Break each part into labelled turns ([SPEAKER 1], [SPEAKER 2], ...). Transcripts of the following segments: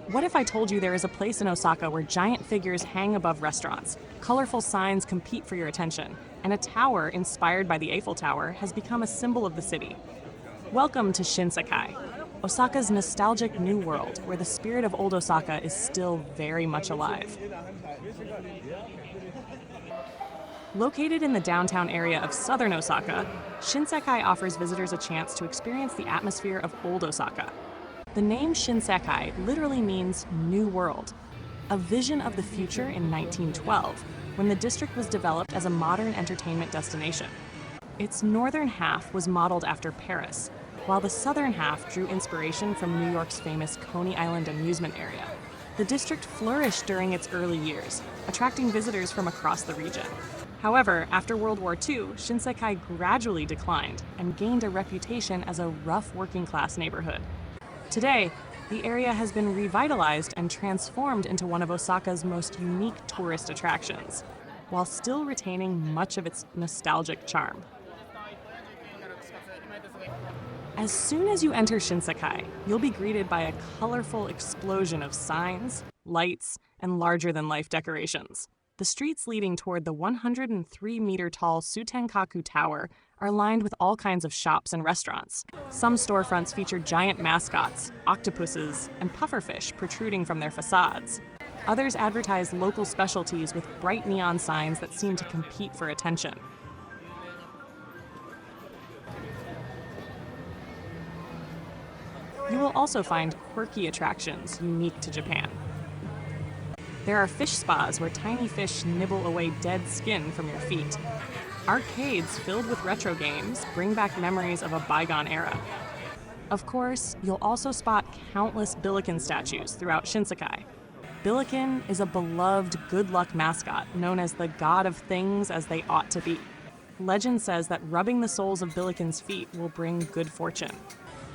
[SPEAKER 1] What if I told you there is a place in Osaka where giant figures hang above restaurants, colorful signs compete for your attention, and a tower inspired by the Eiffel Tower has become a symbol of the city? Welcome to Shinsekai, Osaka's nostalgic new world where the spirit of old Osaka is still very much alive. Located in the downtown area of southern Osaka, Shinsekai offers visitors a chance to experience the atmosphere of old Osaka. The name Shinsekai literally means New World, a vision of the future in 1912, when the district was developed as a modern entertainment destination. Its northern half was modeled after Paris, while the southern half drew inspiration from New York's famous Coney Island amusement area. The district flourished during its early years, attracting visitors from across the region. However, after World War II, Shinsekai gradually declined and gained a reputation as a rough working-class neighborhood. Today, the area has been revitalized and transformed into one of Osaka's most unique tourist attractions, while still retaining much of its nostalgic charm. As soon as you enter Shinsekai, you'll be greeted by a colorful explosion of signs, lights, and larger-than-life decorations. The streets leading toward the 103-meter-tall Tsutenkaku Tower are lined with all kinds of shops and restaurants. Some storefronts feature giant mascots, octopuses, and pufferfish protruding from their facades. Others advertise local specialties with bright neon signs that seem to compete for attention. You will also find quirky attractions unique to Japan. There are fish spas where tiny fish nibble away dead skin from your feet. Arcades filled with retro games bring back memories of a bygone era. Of course, you'll also spot countless Billiken statues throughout Shinsekai. Billiken is a beloved good luck mascot known as the god of things as they ought to be. Legend says that rubbing the soles of Billiken's feet will bring good fortune.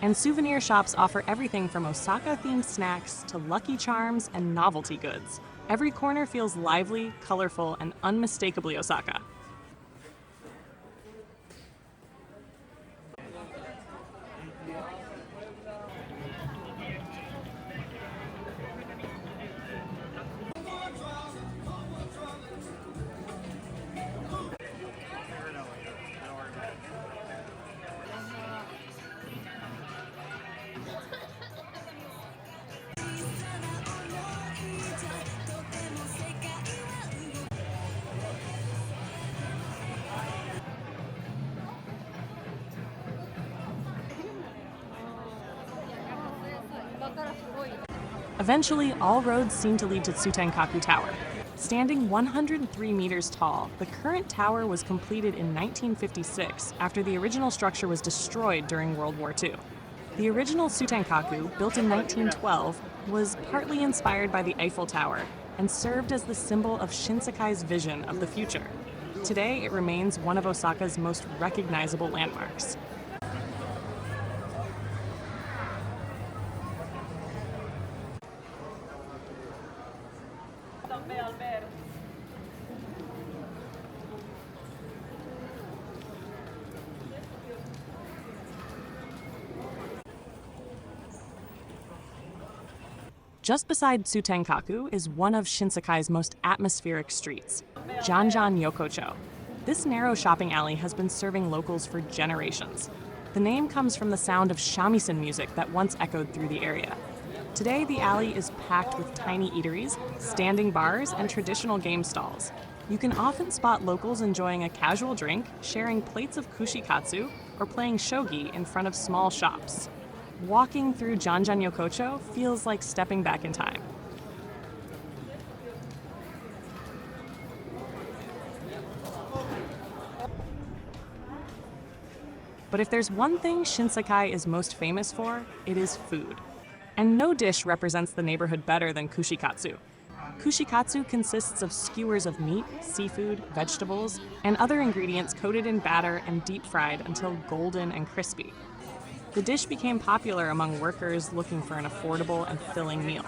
[SPEAKER 1] And souvenir shops offer everything from Osaka-themed snacks to Lucky Charms and novelty goods. Every corner feels lively, colorful, and unmistakably Osaka. Eventually, all roads seem to lead to Tsutenkaku Tower. Standing 103 meters tall, the current tower was completed in 1956 after the original structure was destroyed during World War II. The original Tsutenkaku, built in 1912, was partly inspired by the Eiffel Tower and served as the symbol of Shinsekai's vision of the future. Today, it remains one of Osaka's most recognizable landmarks. Just beside Tsutenkaku is one of Shinsekai's most atmospheric streets, Janjan Yokocho. This narrow shopping alley has been serving locals for generations. The name comes from the sound of shamisen music that once echoed through the area. Today, the alley is packed with tiny eateries, standing bars, and traditional game stalls. You can often spot locals enjoying a casual drink, sharing plates of kushikatsu, or playing shogi in front of small shops. Walking through Janjan Yokocho feels like stepping back in time. But if there's one thing Shinsekai is most famous for, it is food. And no dish represents the neighborhood better than kushikatsu. Kushikatsu consists of skewers of meat, seafood, vegetables, and other ingredients coated in batter and deep fried until golden and crispy. The dish became popular among workers looking for an affordable and filling meal.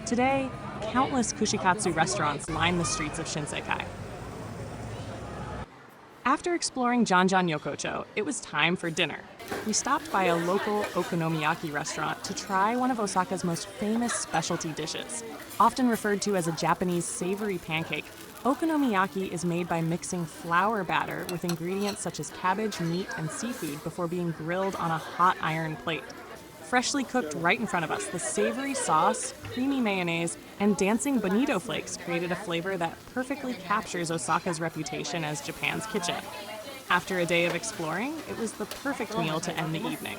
[SPEAKER 1] Today, countless Kushikatsu restaurants line the streets of Shinsekai. After exploring Janjan Yokocho, it was time for dinner. We stopped by a local Okonomiyaki restaurant to try one of Osaka's most famous specialty dishes. Often referred to as a Japanese savory pancake, okonomiyaki is made by mixing flour batter with ingredients such as cabbage, meat, and seafood before being grilled on a hot iron plate. Freshly cooked right in front of us, the savory sauce, creamy mayonnaise, and dancing bonito flakes created a flavor that perfectly captures Osaka's reputation as Japan's kitchen. After a day of exploring, it was the perfect meal to end the evening.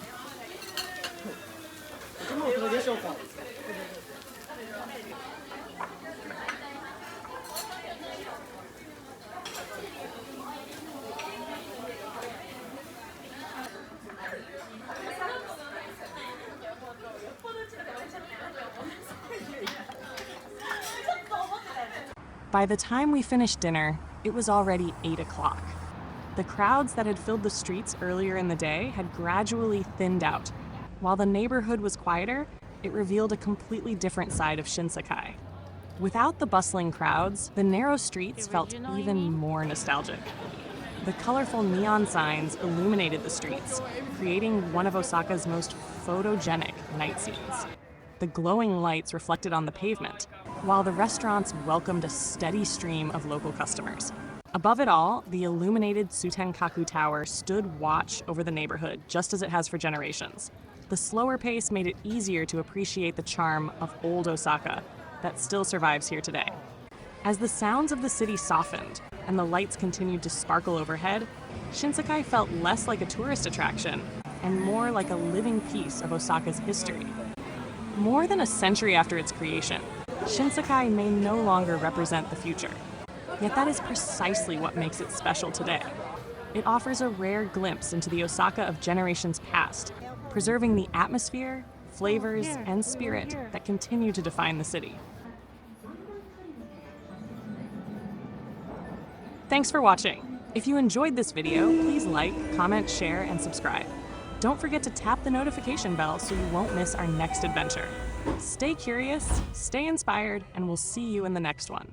[SPEAKER 1] By the time we finished dinner, it was already 8 o'clock. The crowds that had filled the streets earlier in the day had gradually thinned out. While the neighborhood was quieter, it revealed a completely different side of Shinsekai. Without the bustling crowds, the narrow streets felt even more nostalgic. The colorful neon signs illuminated the streets, creating one of Osaka's most photogenic night scenes. The glowing lights reflected on the pavement, while the restaurants welcomed a steady stream of local customers. Above it all, the illuminated Tsutenkaku Tower stood watch over the neighborhood, just as it has for generations. The slower pace made it easier to appreciate the charm of old Osaka that still survives here today. As the sounds of the city softened and the lights continued to sparkle overhead, Shinsekai felt less like a tourist attraction and more like a living piece of Osaka's history. More than a century after its creation, Shinsekai may no longer represent the future. Yet that is precisely what makes it special today. It offers a rare glimpse into the Osaka of generations past, preserving the atmosphere, flavors, and spirit that continue to define the city. Thanks for watching. If you enjoyed this video, please like, comment, share, and subscribe. Don't forget to tap the notification bell so you won't miss our next adventure. Stay curious, stay inspired, and we'll see you in the next one.